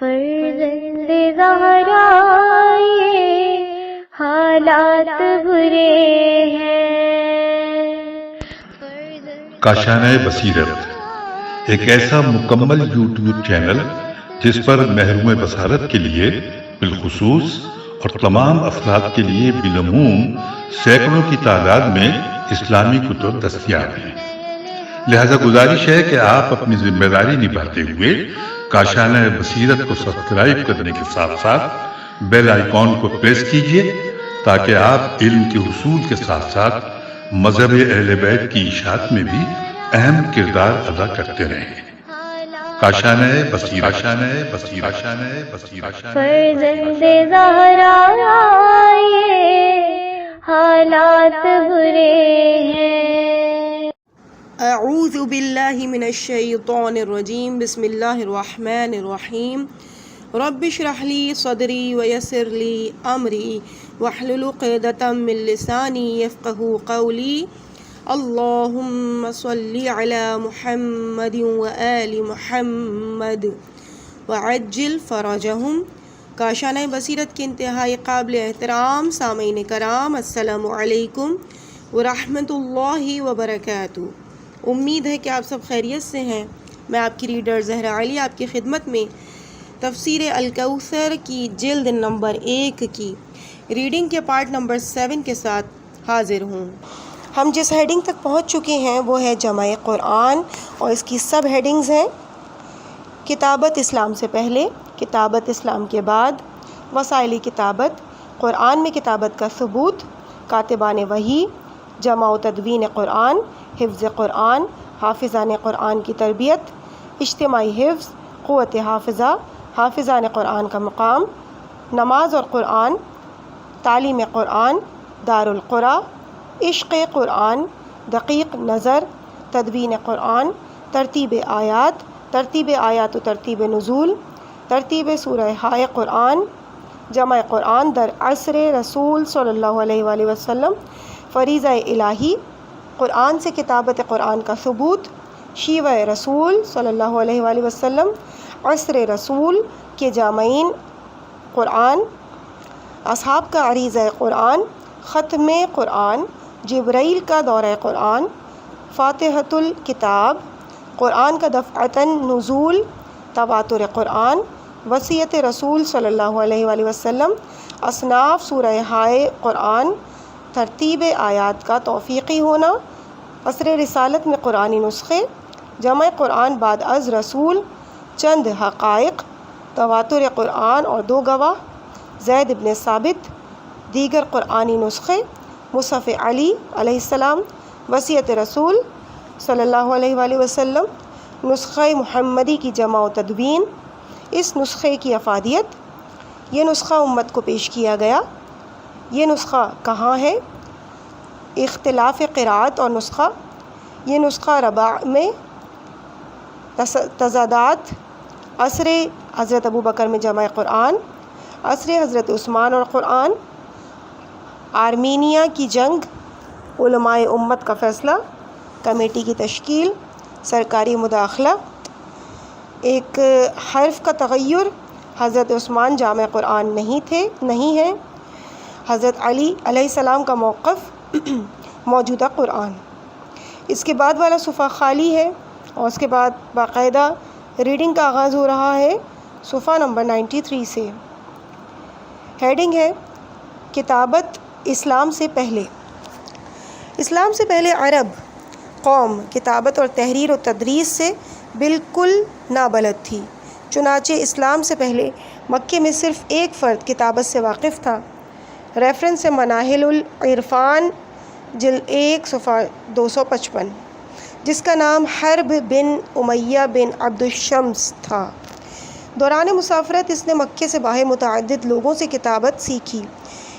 فرزند زہرا یہ حالات برے ہیں۔ کاشانۂ بصیرت ایک ایسا مکمل یوٹیوب چینل جس پر محروم بصارت کے لیے بالخصوص اور تمام افراد کے لیے بالعموم سینکڑوں کی تعداد میں اسلامی کتب دستیاب ہیں۔ لہذا گزارش ہے کہ آپ اپنی ذمہ داری نبھاتے ہوئے کاشانۂ بصیرت کو سبسکرائب کرنے کے ساتھ ساتھ بیل آئیکن کو پریس کیجیے تاکہ آپ علم کے حصول کے ساتھ ساتھ مذہب اہل بیت کی اشاعت میں بھی اہم کردار ادا کرتے رہیں۔ کاشانۂ بصیرت، کاشانۂ بصیرت، کاشانۂ بصیرت۔ فرزند زہرا یہ حالات برے ہیں۔ اعوذ باللہ من الشیطان الرجیم، بسم اللہ الرحمن الرحیم۔ رب اشرح لی صدری ویسر لی امری واحلل عقدۃ من لسانی یفقہوا قولی۔ اللہم صلی علی محمد وآل محمد وعجل فرجہم۔ کاشانۂ بصیرت کے انتہائی قابل احترام سامعین کرام، السلام علیکم ورحمۃ اللہ وبرکاتہ۔ امید ہے کہ آپ سب خیریت سے ہیں۔ میں آپ کی ریڈر زہرا علی آپ کی خدمت میں تفسیر الکوثر کی جلد نمبر 1 کی ریڈنگ کے پارٹ نمبر 7 کے ساتھ حاضر ہوں۔ ہم جس ہیڈنگ تک پہنچ چکے ہیں وہ ہے جمع قرآن، اور اس کی سب ہیڈنگز ہیں: کتابت اسلام سے پہلے، کتابت اسلام کے بعد، وسائل کتابت، قرآن میں کتابت کا ثبوت، کاتبان وحی، جمع و تدوین قرآن، حفظ قرآن، حافظان قرآن کی تربیت، اجتماعی حفظ، قوت حافظہ، حافظان قرآن کا مقام، نماز اور قرآن، تعلیم قرآن، دارالقرآن، عشق قرآن، دقیق نظر، تدوین قرآن، ترتیب آیات و ترتیب نزول، ترتیب سورہ ہائے قرآن، جمع قرآن در عصر رسول صلی اللہ علیہ وآلہ وسلم، فریضہ الہی، قرآن سے کتابت قرآن کا ثبوت، شیوہ رسول صلی اللہ علیہ وآلہ وسلم، عصر رسول کے جامعین قرآن، اصحاب کا عریضہ قرآن، ختم قرآن، جبرائیل کا دورہ قرآن، فاتحۃ الکتاب، قرآن کا دفعتاً نزول، تواتر قرآن، وصیت رسول صلی اللہ علیہ وآلہ وسلم، اصناف سورہ ہائے قرآن، ترتیب آیات کا توفیقی ہونا، عصر رسالت میں قرآنی نسخے، جمع قرآن بعد از رسول، چند حقائق، تواتر قرآن اور 2 گواہ، زید بن ثابت، دیگر قرآنی نسخے، مصحف علی علیہ السلام، وصیت رسول صلی اللہ علیہ وآلہ وسلم، نسخہ محمدی کی جمع و تدوین، اس نسخے کی افادیت، یہ نسخہ امت کو پیش کیا گیا، یہ نسخہ کہاں ہے، اختلاف قرأت اور نسخہ، یہ نسخہ رباع میں، تضادات، عصر حضرت ابوبکر میں جمع قرآن، عصر حضرت عثمان اور قرآن، آرمینیا کی جنگ، علماء امت کا فیصلہ، کمیٹی کی تشکیل، سرکاری مداخلہ، ایک حرف کا تغیر، حضرت عثمان جامع قرآن نہیں ہیں، حضرت علی علیہ السلام کا موقف، موجودہ قرآن۔ اس کے بعد والا صفحہ خالی ہے، اور اس کے بعد باقاعدہ ریڈنگ کا آغاز ہو رہا ہے صفحہ نمبر 93 سے۔ ہیڈنگ ہے کتابت اسلام سے پہلے۔ اسلام سے پہلے عرب قوم کتابت اور تحریر و تدریس سے بالکل نابلد تھی، چنانچہ اسلام سے پہلے مکے میں صرف ایک فرد کتابت سے واقف تھا۔ ریفرنس ہے مناہل العرفان جلد 1 صفحہ 255، جس کا نام حرب بن امیہ بن عبد الشمس تھا۔ دوران مسافرت اس نے مکے سے باہر متعدد لوگوں سے کتابت سیکھی،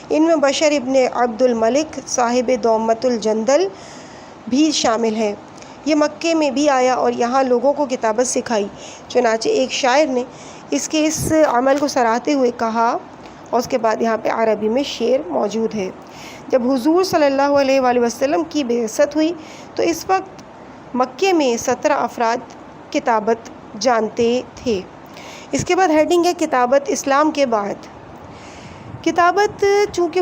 ان میں بشر ابن عبد الملک صاحب دومت الجندل بھی شامل ہے۔ یہ مکے میں بھی آیا اور یہاں لوگوں کو کتابت سکھائی، چنانچہ ایک شاعر نے اس عمل کو سراہتے ہوئے کہا، اور اس کے بعد یہاں پہ عربی میں شعر موجود ہے۔ جب حضور صلی اللہ علیہ وآلہ وسلم کی بعثت ہوئی تو اس وقت مکے میں 17 افراد کتابت جانتے تھے۔ اس کے بعد ہیڈنگ ہے کتابت اسلام کے بعد۔ کتابت چونکہ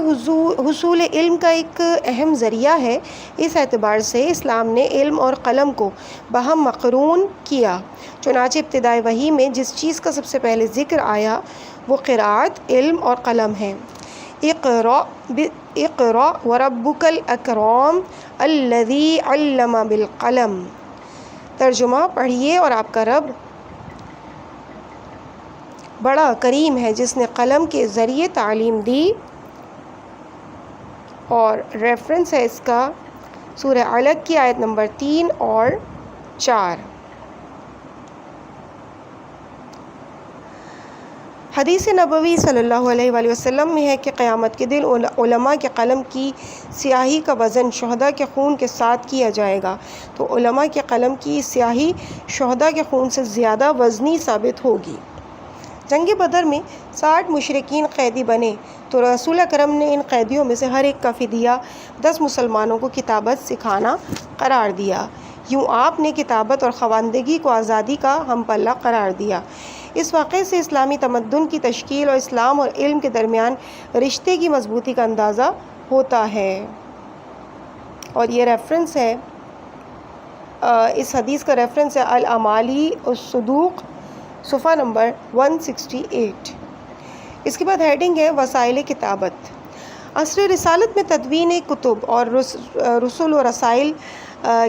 حصول علم کا ایک اہم ذریعہ ہے، اس اعتبار سے اسلام نے علم اور قلم کو باہم مقرون کیا۔ چنانچہ ابتدائی وحی میں جس چیز کا سب سے پہلے ذکر آیا وہ قرأت، علم اور قلم ہے۔ اقرأ وربک الاکرم الذی علم بالقلم۔ ترجمہ، پڑھیے اور آپ کا رب بڑا کریم ہے جس نے قلم کے ذریعے تعلیم دی۔ اور ریفرنس ہے اس کا سورہ علق کی آیت نمبر 3 اور 4۔ حدیث نبوی صلی اللہ علیہ وآلہ وسلم میں ہے کہ قیامت کے دن علماء کے قلم کی سیاہی کا وزن شہداء کے خون کے ساتھ کیا جائے گا، تو علماء کے قلم کی سیاہی شہداء کے خون سے زیادہ وزنی ثابت ہوگی۔ جنگ بدر میں 60 مشرکین قیدی بنے تو رسول اکرم نے ان قیدیوں میں سے ہر ایک کا فدیہ 10 مسلمانوں کو کتابت سکھانا قرار دیا۔ یوں آپ نے کتابت اور خواندگی کو آزادی کا ہم پلہ قرار دیا۔ اس واقعے سے اسلامی تمدن کی تشکیل اور اسلام اور علم کے درمیان رشتے کی مضبوطی کا اندازہ ہوتا ہے۔ اور یہ ریفرنس ہے، اس حدیث کا ریفرنس ہے الاعمالی الصدوق صفحہ نمبر 168۔ اس کے بعد ہیڈنگ ہے وسائل کتابت۔ عصر رسالت میں تدوین کتب اور رسول و رسائل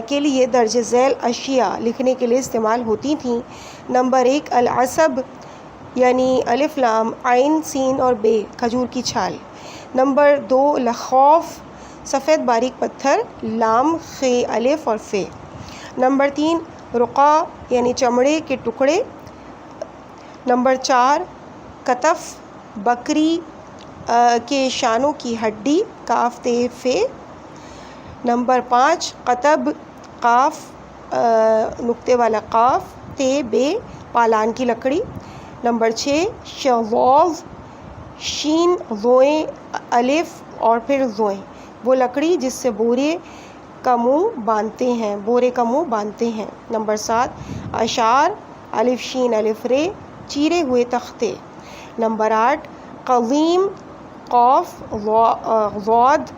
کے لیے درج ذیل اشیاء لکھنے کے لیے استعمال ہوتی تھیں۔ نمبر 1 العصب یعنی الف لام عین سین اور بے کھجور کی چھال۔ نمبر 2 لخوف سفید باریک پتھر لام خے الف اور فے۔ نمبر 3 رقا یعنی چمڑے کے ٹکڑے۔ نمبر 4 کتف بکری کے شانوں کی ہڈی کاف تے فے۔ نمبر 5 قطب قاف نقطے والا قاف تے بے پالان کی لکڑی۔ نمبر 6 شواظ شین زوئیں الف اور پھر زوئیں وہ لکڑی جس سے بورے کا منہ باندھتے ہیں۔ نمبر 7 اشعار الف شین الف رے چیرے ہوئے تختے۔ نمبر 8 قضیم قاف ضاد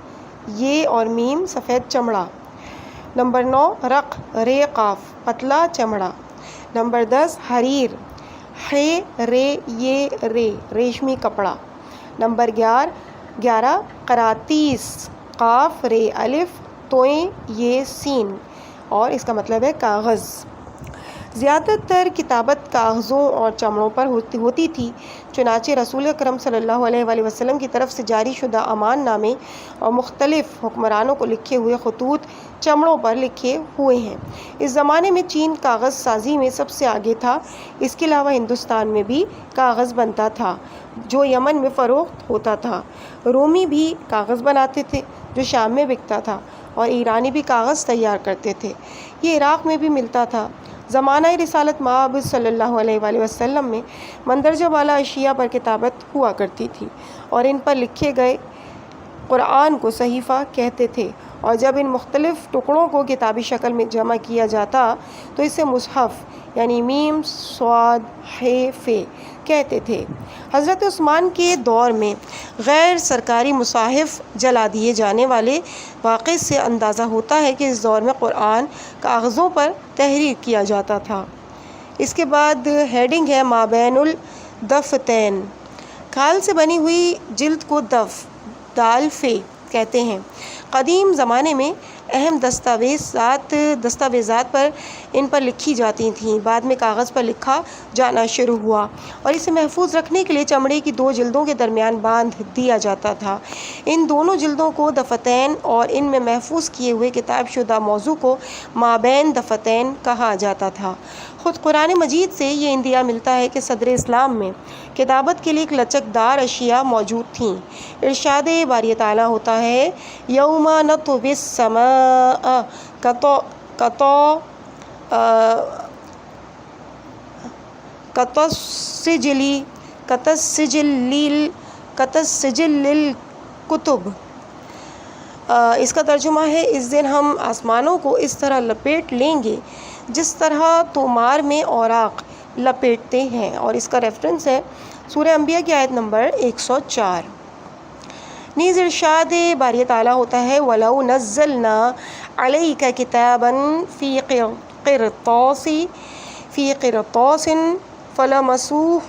یہ اور میم سفید چمڑا۔ نمبر 9 رق رے قاف پتلا چمڑا۔ نمبر 10 حریر ہے رے یہ رے ریشمی کپڑا۔ نمبر 11 قراتیس قاف رے الف توئیں یہ سین اور اس کا مطلب ہے کاغذ۔ زیادہ تر کتابت کاغذوں اور چمڑوں پر ہوتی تھی، چنانچہ رسول اکرم صلی اللہ علیہ وآلہ وسلم کی طرف سے جاری شدہ امان نامے اور مختلف حکمرانوں کو لکھے ہوئے خطوط چمڑوں پر لکھے ہوئے ہیں۔ اس زمانے میں چین کاغذ سازی میں سب سے آگے تھا۔ اس کے علاوہ ہندوستان میں بھی کاغذ بنتا تھا جو یمن میں فروخت ہوتا تھا۔ رومی بھی کاغذ بناتے تھے جو شام میں بکتا تھا، اور ایرانی بھی کاغذ تیار کرتے تھے، یہ عراق میں بھی ملتا تھا۔ زمانہ رسالت مآب صلی اللہ علیہ وآلہ وسلم میں مندرجہ بالا اشیاء پر کتابت ہوا کرتی تھی اور ان پر لکھے گئے قرآن کو صحیفہ کہتے تھے، اور جب ان مختلف ٹکڑوں کو کتابی شکل میں جمع کیا جاتا تو اسے مصحف یعنی میم صاد ہے فے کہتے تھے۔ حضرت عثمان کے دور میں غیر سرکاری مصاحف جلا دیے جانے والے واقعے سے اندازہ ہوتا ہے کہ اس دور میں قرآن کاغذوں پر تحریر کیا جاتا تھا۔ اس کے بعد ہیڈنگ ہے مابین الدفتین۔ کھال سے بنی ہوئی جلد کو دف دال فے کہتے ہیں۔ قدیم زمانے میں اہم دستاویزات پر ان پر لکھی جاتی تھیں، بعد میں کاغذ پر لکھا جانا شروع ہوا اور اسے محفوظ رکھنے کے لیے چمڑے کی 2 جلدوں کے درمیان باندھ دیا جاتا تھا۔ ان دونوں جلدوں کو دفتین اور ان میں محفوظ کیے ہوئے کتاب شدہ موضوع کو مابین دفتین کہا جاتا تھا۔ خود قرآن مجید سے یہ اندیا ملتا ہے کہ صدر اسلام میں کتابت کے لیے ایک لچک دار اشیاء موجود تھیں۔ ارشاد باری تعالیٰ ہوتا ہے یوم نطوی السماء کالسجل للکتب۔ اس کا ترجمہ ہے اس دن ہم آسمانوں کو اس طرح لپیٹ لیں گے جس طرح تومار میں اوراق لپیٹتے ہیں، اور اس کا ریفرنس ہے سورہ انبیاء کی آیت نمبر 104۔ نیز ارشاد باری تعالیٰ ہوتا ہے وَلَوْ نَزَّلْنَا عَلَيْكَ كِتَابًا فِي قِرْطَاسٍ فَلَمَسُوهُ،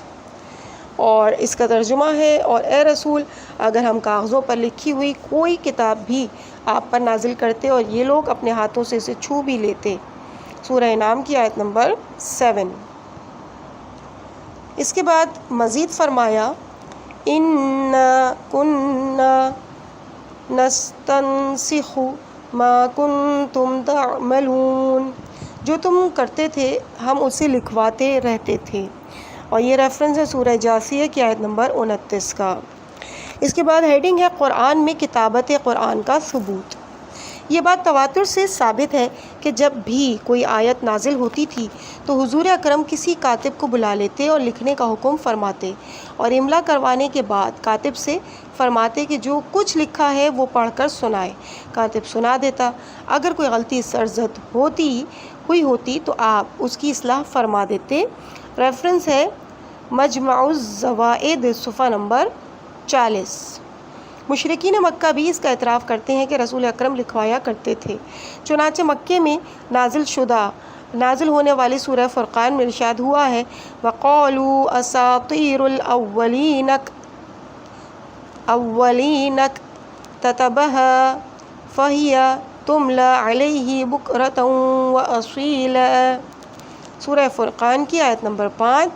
اور اس کا ترجمہ ہے اور اے رسول اگر ہم کاغذوں پر لکھی ہوئی کوئی کتاب بھی آپ پر نازل کرتے اور یہ لوگ اپنے ہاتھوں سے اسے چھو بھی لیتے۔ سورہ انعام کی آیت نمبر 7۔ اس کے بعد مزید فرمایا اِنَّا كُنَّا نَسْتَنسِخُ مَا كُنْتُمْ تَعْمَلُونَ، جو تم کرتے تھے ہم اسے لکھواتے رہتے تھے، اور یہ ریفرنس ہے سورہ جاثیہ کی آیت نمبر 29 کا۔ اس کے بعد ہیڈنگ ہے قرآن میں کتابت قرآن کا ثبوت۔ یہ بات تواتر سے ثابت ہے کہ جب بھی کوئی آیت نازل ہوتی تھی تو حضور اکرم کسی کاتب کو بلا لیتے اور لکھنے کا حکم فرماتے، اور املا کروانے کے بعد کاتب سے فرماتے کہ جو کچھ لکھا ہے وہ پڑھ کر سنائے۔ کاتب سنا دیتا، اگر کوئی غلطی سرزد ہوئی ہوتی تو آپ اس کی اصلاح فرما دیتے۔ ریفرنس ہے مجمع الزوائد صفحہ نمبر 40۔ مشرکین مکہ بھی اس کا اعتراف کرتے ہیں کہ رسول اکرم لکھوایا کرتے تھے، چنانچہ مکے میں نازل ہونے والی سورہ فرقان میں ارشاد ہوا ہے وَقَالُوا أَسَاطِيرُ الْأَوَّلِينَ اكْتَتَبَهَا فَهِيَ تُمْلَى عَلَيْهِ بُكْرَةً وَأَصِيلًا، سورہ فرقان کی آیت نمبر 5۔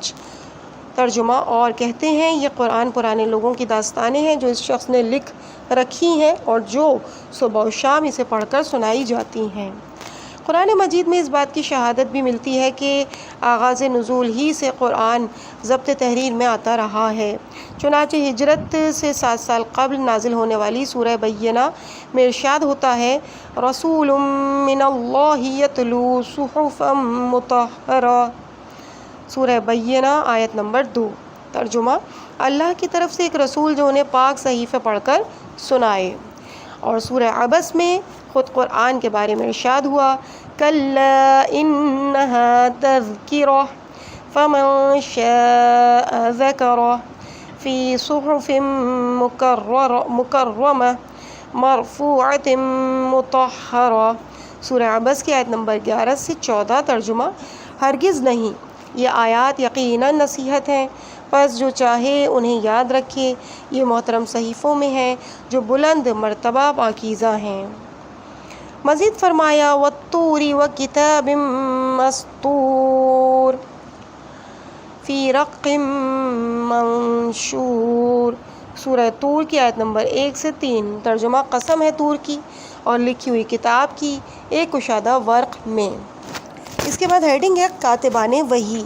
ترجمہ، اور کہتے ہیں یہ قرآن پرانے لوگوں کی داستانیں ہیں جو اس شخص نے لکھ رکھی ہیں اور جو صبح و شام اسے پڑھ کر سنائی جاتی ہیں۔ قرآن مجید میں اس بات کی شہادت بھی ملتی ہے کہ آغاز نزول ہی سے قرآن ضبط تحریر میں آتا رہا ہے، چنانچہ ہجرت سے 7 سال قبل نازل ہونے والی سورہ بینہ میں ارشاد ہوتا ہے رسول من اللہ یتلو صحفا مطہرہ، سورہ بینہ آیت نمبر 2۔ ترجمہ، اللہ کی طرف سے ایک رسول جو انہیں پاک صحیفے پڑھ کر سنائے۔ اور سورہ عبس میں خود قرآن کے بارے میں ارشاد ہوا کَلَّا إِنَّهَا تَذْكِرَةٌ فَمَن شَاءَ ذَكَرَهُ فِي صُحُفٍ مُكَرَّمَةٍ مَرْفُوعَةٍ مُطَہَّرَةٍ، سورہ عبس کی آیت نمبر 11 سے 14۔ ترجمہ، ہرگز نہیں، یہ آیات یقیناً نصیحت ہیں، پس جو چاہے انہیں یاد رکھے، یہ محترم صحیفوں میں ہیں جو بلند مرتبہ پاکیزہ ہیں۔ مزید فرمایا وَالطُّورِ وَكِتَابٍ مَّسْطُورٍ فِي رَقٍّ مَّنشُورٍ، سورہ طور کی آیت نمبر 1 سے 3۔ ترجمہ، قسم ہے طور کی اور لکھی ہوئی کتاب کی ایک کشادہ ورق میں۔ اس کے بعد ہیڈنگ ہے کاتبان وحی۔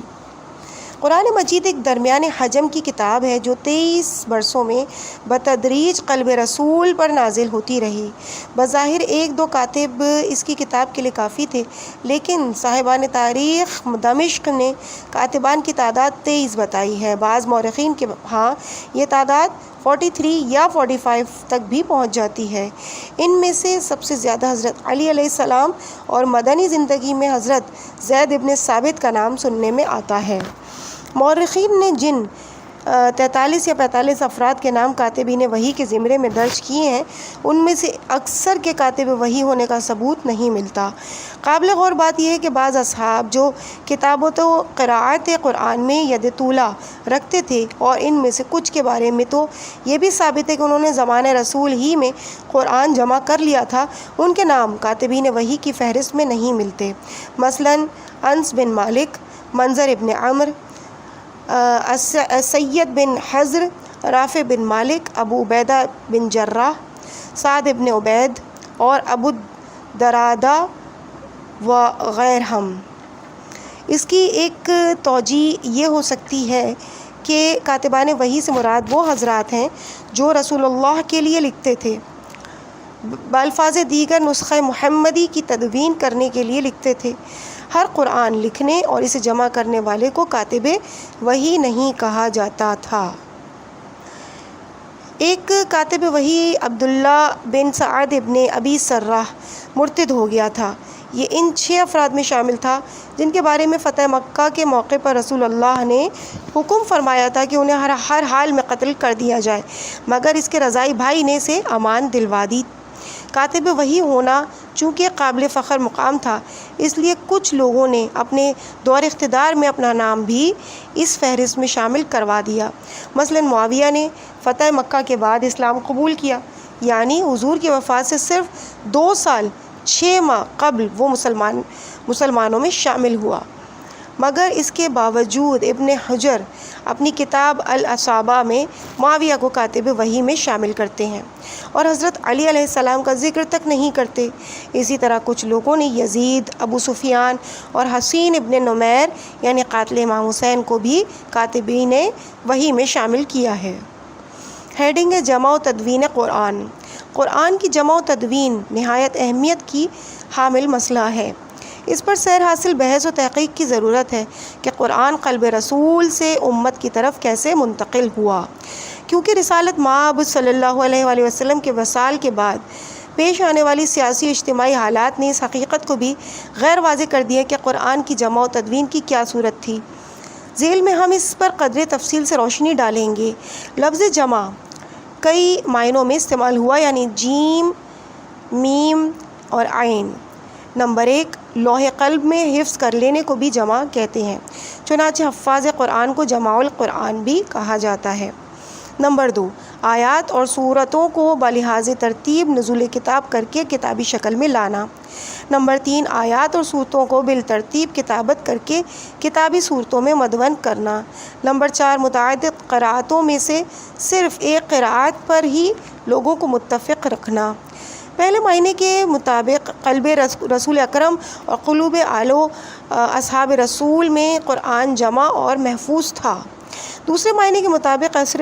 قرآن مجید ایک درمیان حجم کی کتاب ہے جو 23 برسوں میں بتدریج قلب رسول پر نازل ہوتی رہی۔ بظاہر 1-2 کاتب اس کی کتاب کے لیے کافی تھے، لیکن صاحبان تاریخ دمشق نے کاتبان کی تعداد 23 بتائی ہے۔ بعض مورخین کے ہاں یہ تعداد 43 یا 45 تک بھی پہنچ جاتی ہے۔ ان میں سے سب سے زیادہ حضرت علی علیہ السلام اور مدنی زندگی میں حضرت زید ابن ثابت کا نام سننے میں آتا ہے۔ مورخین نے جن 43 یا 45 افراد کے نام کاتبین وحی کے زمرے میں درج کیے ہیں، ان میں سے اکثر کے کاتب وحی ہونے کا ثبوت نہیں ملتا۔ قابل غور بات یہ ہے کہ بعض اصحاب جو کتابت و قراءت قرآن میں ید طولہ رکھتے تھے، اور ان میں سے کچھ کے بارے میں تو یہ بھی ثابت ہے کہ انہوں نے زمانہ رسول ہی میں قرآن جمع کر لیا تھا، ان کے نام کاتبین وحی کی فہرست میں نہیں ملتے۔ مثلاً انس بن مالک، منظر ابن عمر، سید بن حضر، رافع بن مالک، ابو عبیدہ بن جراح، سعد بن عبید اور ابو الدرداء وغیرہم۔ اس کی ایک توجیہ یہ ہو سکتی ہے کہ کاتبان وحی سے مراد وہ حضرات ہیں جو رسول اللہ کے لیے لکھتے تھے، بالفاظ دیگر نسخہ محمدی کی تدوین کرنے کے لیے لکھتے تھے۔ ہر قرآن لکھنے اور اسے جمع کرنے والے کو کاتب وحی نہیں کہا جاتا تھا۔ ایک کاتب وحی عبداللہ بن سعد ابن ابی سرہ مرتد ہو گیا تھا۔ یہ ان 6 افراد میں شامل تھا جن کے بارے میں فتح مکہ کے موقع پر رسول اللہ نے حکم فرمایا تھا کہ انہیں ہر حال میں قتل کر دیا جائے، مگر اس کے رضائی بھائی نے اسے امان دلوا دی۔ کاتب وحی ہونا چونکہ قابل فخر مقام تھا، اس لیے کچھ لوگوں نے اپنے دور اقتدار میں اپنا نام بھی اس فہرست میں شامل کروا دیا۔ مثلا معاویہ نے فتح مکہ کے بعد اسلام قبول کیا، یعنی حضور کی وفات سے صرف 2 سال 6 ماہ قبل وہ مسلمانوں میں شامل ہوا، مگر اس کے باوجود ابن حجر اپنی کتاب الاصابہ میں معاویہ کو کاتب وحی میں شامل کرتے ہیں اور حضرت علی علیہ السلام کا ذکر تک نہیں کرتے۔ اسی طرح کچھ لوگوں نے یزید، ابو سفیان اور حسین ابن نمیر یعنی قاتل امام حسین کو بھی کاتبین وحی میں شامل کیا ہے۔ ہیڈنگ ہے جمع و تدوین قرآن۔ قرآن کی جمع و تدوین نہایت اہمیت کی حامل مسئلہ ہے۔ اس پر سیر حاصل بحث و تحقیق کی ضرورت ہے کہ قرآن قلب رسول سے امت کی طرف کیسے منتقل ہوا، کیونکہ رسالت مآب صلی اللہ علیہ وآلہ وسلم کے وصال کے بعد پیش آنے والی سیاسی اجتماعی حالات نے اس حقیقت کو بھی غیر واضح کر دیا کہ قرآن کی جمع و تدوین کی کیا صورت تھی۔ ذیل میں ہم اس پر قدر تفصیل سے روشنی ڈالیں گے۔ لفظ جمع کئی معنوں میں استعمال ہوا، یعنی جیم، میم اور عین۔ نمبر 1، لوح قلب میں حفظ کر لینے کو بھی جمع کہتے ہیں، چنانچہ حفاظ قرآن کو جمع القرآن بھی کہا جاتا ہے۔ نمبر 2، آیات اور سورتوں کو بلحاظ ترتیب نزول کتاب کر کے کتابی شکل میں لانا۔ نمبر 3، آیات اور سورتوں کو بالترتیب کتابت کر کے کتابی صورتوں میں مدون کرنا۔ نمبر 4، متعدد قراءتوں میں سے صرف ایک قراءت پر ہی لوگوں کو متفق رکھنا۔ پہلے معنی کے مطابق قلب رسول اکرم اور قلوب آلو اصحاب رسول میں قرآن جمع اور محفوظ تھا۔ دوسرے معنی کے مطابق عصر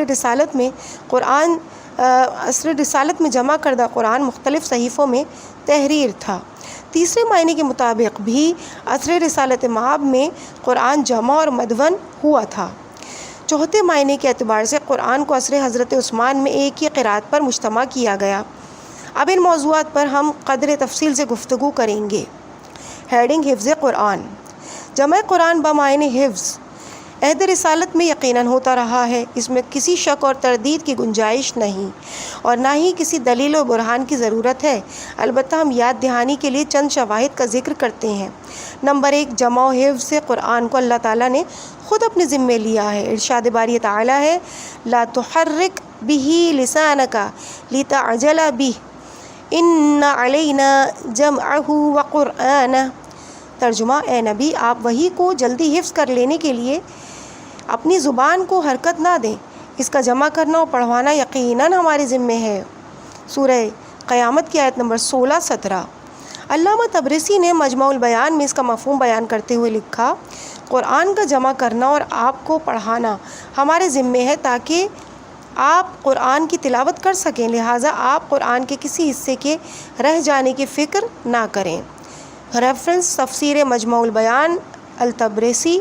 رسالت میں جمع کردہ قرآن مختلف صحیفوں میں تحریر تھا۔ تیسرے معنی کے مطابق بھی عصر رسالت مآب میں قرآن جمع اور مدون ہوا تھا۔ چوتھے معنی کے اعتبار سے قرآن کو عصر حضرت عثمان میں ایک ہی قرأت پر مجتمع کیا گیا۔ اب ان موضوعات پر ہم قدر تفصیل سے گفتگو کریں گے۔ ہیڈنگ حفظ قرآن۔ جمع قرآن بمعنی حفظ عہد رسالت میں یقیناً ہوتا رہا ہے، اس میں کسی شک اور تردید کی گنجائش نہیں اور نہ ہی کسی دلیل و برہان کی ضرورت ہے، البتہ ہم یاد دہانی کے لیے چند شواہد کا ذکر کرتے ہیں۔ نمبر 1، جمع و حفظ قرآن کو اللہ تعالیٰ نے خود اپنے ذمے لیا ہے۔ ارشاد باری تعالیٰ ہے، لا تحرک بہ لسانک لتعجل بہ ان علینا جمعہ وقرآنہ۔ ترجمہ، اے نبی آپ وحی کو جلدی حفظ کر لینے کے لیے اپنی زبان کو حرکت نہ دیں، اس کا جمع کرنا اور پڑھوانا یقیناً ہمارے ذمے ہے۔ سورہ قیامت کی آیت نمبر 16-17۔ علامہ طبرسی نے مجمع البیان میں اس کا مفہوم بیان کرتے ہوئے لکھا، قرآن کا جمع کرنا اور آپ کو پڑھانا ہمارے ذمے ہے تاکہ آپ قرآن کی تلاوت کر سکیں، لہٰذا آپ قرآن کے کسی حصے کے رہ جانے کی فکر نہ کریں۔ ریفرنس تفسیر مجمع البیان الطبرسی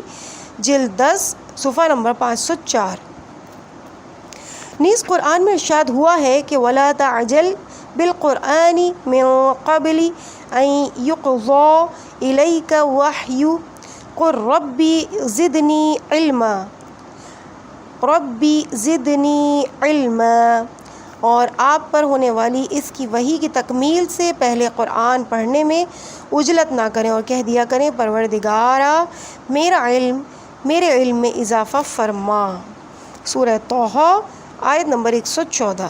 جلد 10 صفحہ نمبر 504۔ نیز قرآن میں ارشاد ہوا ہے کہ وَلَا تَعْجَلْ بِالْقُرْآنِ مِن قَبْلِ أَن يُقْضَىٰ إِلَيْكَ وَحْيُهُ قُلْ رَبِّ زِدْنِي عِلْمًا رَبِّ زِدْنِي عِلْمًا۔ اور آپ پر ہونے والی اس کی وحی کی تکمیل سے پہلے قرآن پڑھنے میں عجلت نہ کریں اور کہہ دیا کریں، پروردگارا میرے علم میں اضافہ فرما۔ سورہ طٰہٰ آیت نمبر 114۔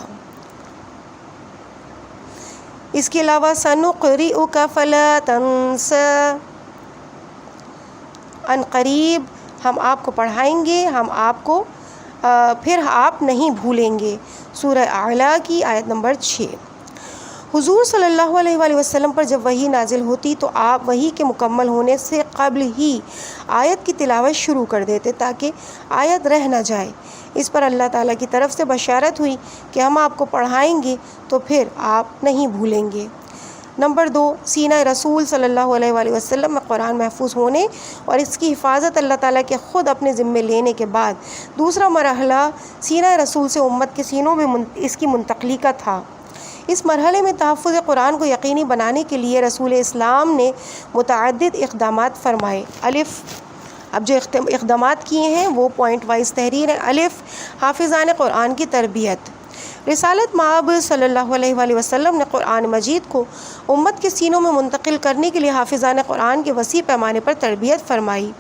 اس کے علاوہ سنقرئک فلا تنسیٰ، ان قریب ہم آپ کو پڑھائیں گے، ہم آپ کو پھر آپ نہیں بھولیں گے۔ سورہ اعلیٰ کی آیت نمبر 6۔ حضور صلی اللہ علیہ وآلہ وسلم پر جب وحی نازل ہوتی تو آپ وحی کے مکمل ہونے سے قبل ہی آیت کی تلاوت شروع کر دیتے تاکہ آیت رہ نہ جائے۔ اس پر اللہ تعالیٰ کی طرف سے بشارت ہوئی کہ ہم آپ کو پڑھائیں گے تو پھر آپ نہیں بھولیں گے۔ نمبر 2، سینہ رسول صلی اللہ علیہ وآلہ وسلم میں قرآن محفوظ ہونے اور اس کی حفاظت اللہ تعالیٰ کے خود اپنے ذمے لینے کے بعد دوسرا مرحلہ سینہ رسول سے امت کے سینوں میں اس کی منتقلی کا تھا۔ اس مرحلے میں تحفظ قرآن کو یقینی بنانے کے لیے رسول اسلام نے متعدد اقدامات فرمائے۔ اب جو اقدامات کیے ہیں وہ پوائنٹ وائز تحریر ہے۔ الف، حافظان قرآن کی تربیت۔ رسالت مآب صلی اللہ علیہ وآلہ وسلم نے قرآن مجید کو امت کے سینوں میں منتقل کرنے کے لیے حافظان قرآن کی وسیع پیمانے پر تربیت فرمائی۔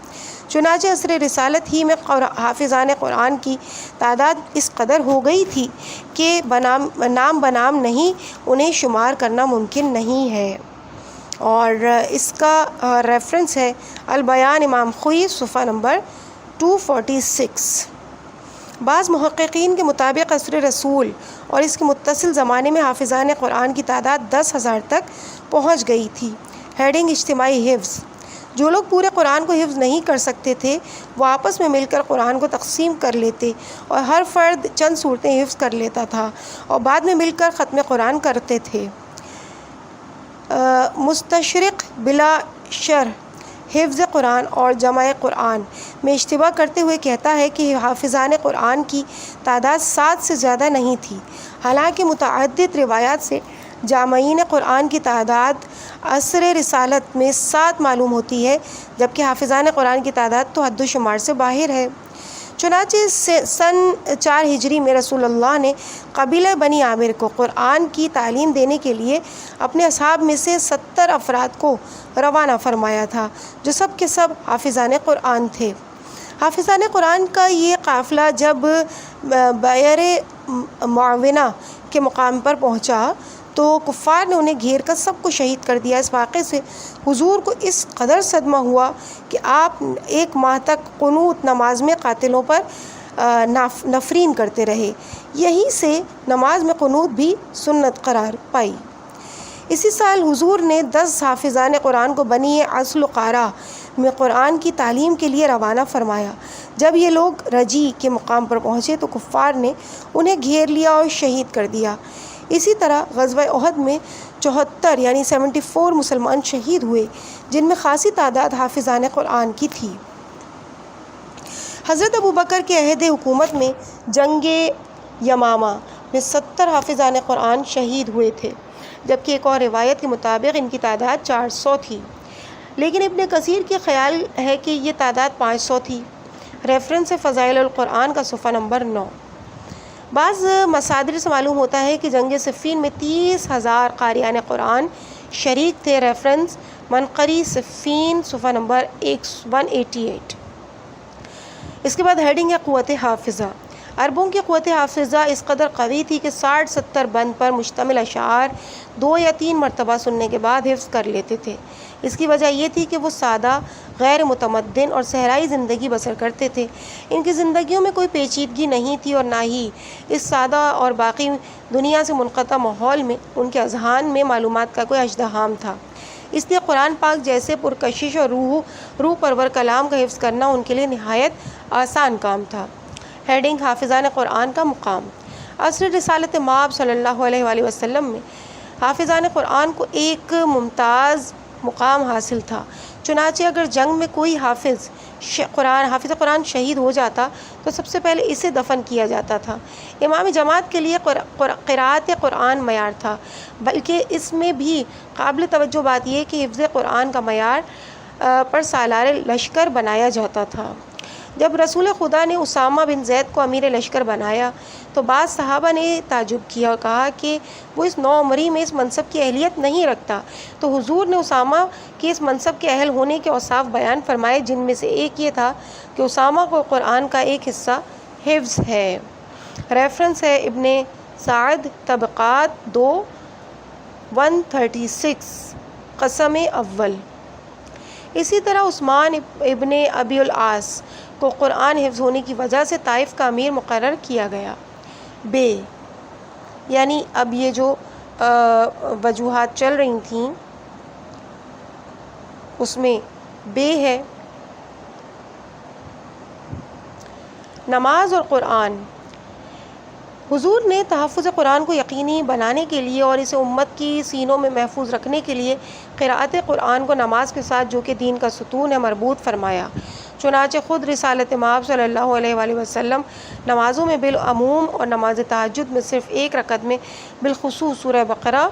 چنانچہ عصر رسالت ہی میں حافظان قرآن کی تعداد اس قدر ہو گئی تھی کہ نام بنام نہیں انہیں شمار کرنا ممکن نہیں ہے۔ اور اس کا ریفرنس ہے البیان امام خوئی صفحہ نمبر 246۔ بعض محققین کے مطابق عصر رسول اور اس کے متصل زمانے میں حافظان قرآن کی تعداد 10,000 تک پہنچ گئی تھی۔ ہیڈنگ اجتماعی حفظ۔ جو لوگ پورے قرآن کو حفظ نہیں کر سکتے تھے وہ آپس میں مل کر قرآن کو تقسیم کر لیتے اور ہر فرد چند صورتیں حفظ کر لیتا تھا اور بعد میں مل کر ختم قرآن کرتے تھے۔ مستشرق بلا شرح حفظ قرآن اور جمع قرآن میں اشتباہ کرتے ہوئے کہتا ہے کہ حافظان قرآن کی تعداد 7 سے زیادہ نہیں تھی، حالانکہ متعدد روایات سے جامعین قرآن کی تعداد عصر رسالت میں 7 معلوم ہوتی ہے، جبکہ حافظان قرآن کی تعداد تو حد و شمار سے باہر ہے۔ چنانچہ سن 4 ہجری میں رسول اللہ نے قبیلہ بنی عامر کو قرآن کی تعلیم دینے کے لیے اپنے اصحاب میں سے 70 افراد کو روانہ فرمایا تھا، جو سب کے سب حافظان قرآن تھے۔ حافظان قرآن کا یہ قافلہ جب بئر معاونہ کے مقام پر پہنچا تو کفار نے انہیں گھیر کر سب کو شہید کر دیا۔ اس واقعے سے حضور کو اس قدر صدمہ ہوا کہ آپ 1 ماہ تک قنوت نماز میں قاتلوں پر نفرین کرتے رہے۔ یہیں سے نماز میں قنوت بھی سنت قرار پائی۔ اسی سال حضور نے 10 حافظان قرآن کو بنی اصل قارا میں قرآن کی تعلیم کے لیے روانہ فرمایا۔ جب یہ لوگ رجی کے مقام پر پہنچے تو کفار نے انہیں گھیر لیا اور شہید کر دیا۔ اسی طرح غزوہ احد میں 74 یعنی 74 مسلمان شہید ہوئے، جن میں خاصی تعداد حافظان قرآن کی تھی۔ حضرت ابوبکر کے عہد حکومت میں جنگ یمامہ میں 70 حافظان قرآن شہید ہوئے تھے، جبکہ ایک اور روایت کے مطابق ان کی تعداد 400 تھی، لیکن ابن کثیر کے خیال ہے کہ یہ تعداد 500 تھی۔ ریفرنس ہے فضائل القرآن کا صفحہ نمبر 9۔ بعض مصادر سے معلوم ہوتا ہے کہ جنگ صفین میں 30,000 قاریان قرآن شریک تھے۔ ریفرنس منقری صفین صفحہ نمبر 188۔ اس کے بعد ہیڈنگ ہے قوت حافظہ۔ عربوں کی قوت حافظہ اس قدر قوی تھی کہ 60-70 بند پر مشتمل اشعار 2 یا 3 مرتبہ سننے کے بعد حفظ کر لیتے تھے۔ اس کی وجہ یہ تھی کہ وہ سادہ، غیر متمدن اور صحرائی زندگی بسر کرتے تھے۔ ان کی زندگیوں میں کوئی پیچیدگی نہیں تھی اور نہ ہی اس سادہ اور باقی دنیا سے منقطع ماحول میں ان کے اذہان میں معلومات کا کوئی اژدہام تھا۔ اس لیے قرآن پاک جیسے پرکشش اور روح پرور کلام کا حفظ کرنا ان کے لیے نہایت آسان کام تھا۔ ہیڈنگ حافظان قرآن کا مقام۔ عصر رسالت مآب صلی اللہ علیہ وآلہ وسلم میں حافظان قرآن کو ایک ممتاز مقام حاصل تھا۔ چنانچہ اگر جنگ میں کوئی حافظ قرآن شہید ہو جاتا تو سب سے پہلے اسے دفن کیا جاتا تھا۔ امام جماعت کے لیے قراءت قرآن معیار تھا، بلکہ اس میں بھی قابل توجہ بات یہ کہ حفظ قرآن کا معیار پر سالار لشکر بنایا جاتا تھا۔ جب رسول خدا نے اسامہ بن زید کو امیر لشکر بنایا تو بعض صحابہ نے تعجب کیا اور کہا کہ وہ اس نوعمری میں اس منصب کی اہلیت نہیں رکھتا، تو حضور نے اسامہ کے اس منصب کے اہل ہونے کے اوصاف بیان فرمائے، جن میں سے ایک یہ تھا کہ اسامہ کو قرآن کا ایک حصہ حفظ ہے۔ ریفرنس ہے ابن سعد طبقات 2:136 قسم اول۔ اسی طرح عثمان ابن ابی العاص کو قرآن حفظ ہونے کی وجہ سے طائف کا امیر مقرر کیا گیا۔ بے یعنی اب یہ جو وجوہات چل رہی تھیں اس میں بے ہے۔ نماز اور قرآن۔ حضور نے تحفظ قرآن کو یقینی بنانے کے لیے اور اسے امت کی سینوں میں محفوظ رکھنے کے لیے قراءت قرآن کو نماز کے ساتھ، جو کہ دین کا ستون ہے، مربوط فرمایا۔ چنانچہ خود رسالت مآب صلی اللہ علیہ وآلہ وسلم نمازوں میں بالعموم اور نماز تہجد میں صرف ایک رکعت میں بالخصوص سورہ بقرہ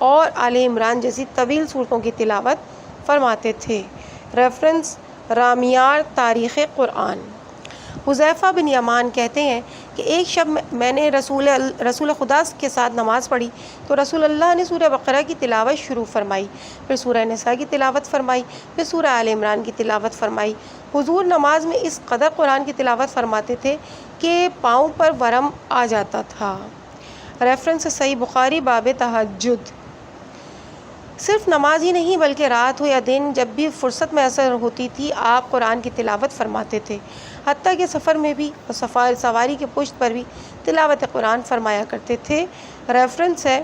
اور آل عمران جیسی طویل صورتوں کی تلاوت فرماتے تھے۔ ریفرنس رامیار تاریخ قرآن۔ حذیفہ بن یمان کہتے ہیں کہ ایک شب میں نے رسول خدا کے ساتھ نماز پڑھی تو رسول اللہ نے سورہ بقرہ کی تلاوت شروع فرمائی، پھر سورہ نساء کی تلاوت فرمائی، پھر سورہ آل عمران کی تلاوت فرمائی۔ حضور نماز میں اس قدر قرآن کی تلاوت فرماتے تھے کہ پاؤں پر ورم آ جاتا تھا۔ ریفرنس صحیح بخاری باب تہجد۔ صرف نماز ہی نہیں بلکہ رات ہو یا دن جب بھی فرصت میسر ہوتی تھی آپ قرآن کی تلاوت فرماتے تھے، حتیٰ کہ سفر میں بھی اور سواری کے پشت پر بھی تلاوت قرآن فرمایا کرتے تھے۔ ریفرنس ہے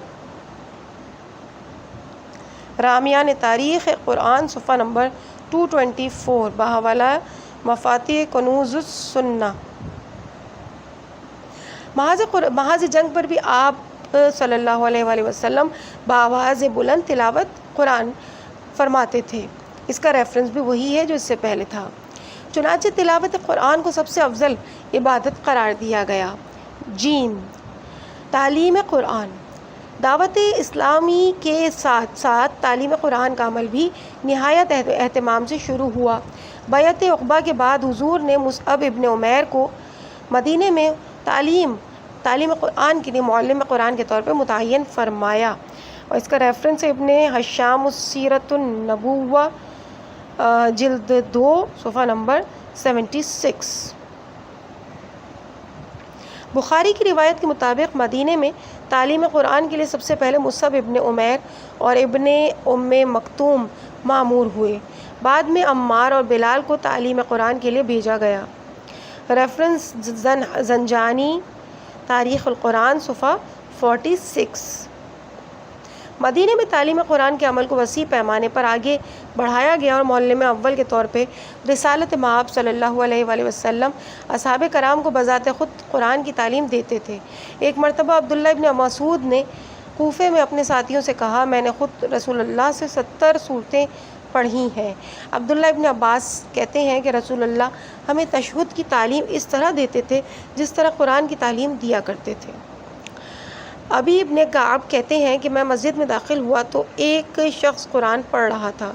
رامیان تاریخ قرآن صفحہ نمبر 224 بحوالہ مفاتیح کنوز السنہ۔ محاذ جنگ پر بھی آپ صلی اللہ علیہ وآلہ وسلم بآواز بلند تلاوت قرآن فرماتے تھے۔ اس کا ریفرنس بھی وہی ہے جو اس سے پہلے تھا۔ چنانچہ تلاوت قرآن کو سب سے افضل عبادت قرار دیا گیا۔ جیم تعلیم قرآن۔ دعوت اسلامی کے ساتھ ساتھ تعلیم قرآن کا عمل بھی نہایت اہتمام سے شروع ہوا۔ بیعت عقبہ کے بعد حضور نے مصعب ابن عمیر کو مدینے میں تعلیم قرآن کے لیے معلم قرآن کے طور پہ متعین فرمایا، اور اس کا ریفرنس ابن حشام السیرۃ النبوہ جلد 2 صفحہ نمبر 76۔ بخاری کی روایت کے مطابق مدینے میں تعلیم قرآن کے لیے سب سے پہلے مصعب ابن عمیر اور ابن ام مکتوم مامور ہوئے، بعد میں عمار اور بلال کو تعلیم قرآن کے لیے بھیجا گیا۔ ریفرنس زنجانی تاریخ القرآن صفحہ 46۔ مدینے میں تعلیم قرآن کے عمل کو وسیع پیمانے پر آگے بڑھایا گیا اور معلم اول کے طور پہ رسالت مآب صلی اللہ علیہ وآلہ وسلم اصحاب کرام کو بذات خود قرآن کی تعلیم دیتے تھے۔ ایک مرتبہ عبداللہ ابن مسعود نے کوفے میں اپنے ساتھیوں سے کہا، میں نے خود رسول اللہ سے 70 صورتیں پڑھی ہیں۔ عبداللہ ابن عباس کہتے ہیں کہ رسول اللہ ہمیں تشہد کی تعلیم اس طرح دیتے تھے جس طرح قرآن کی تعلیم دیا کرتے تھے۔ ابی ابن کعب کہتے ہیں کہ میں مسجد میں داخل ہوا تو ایک شخص قرآن پڑھ رہا تھا۔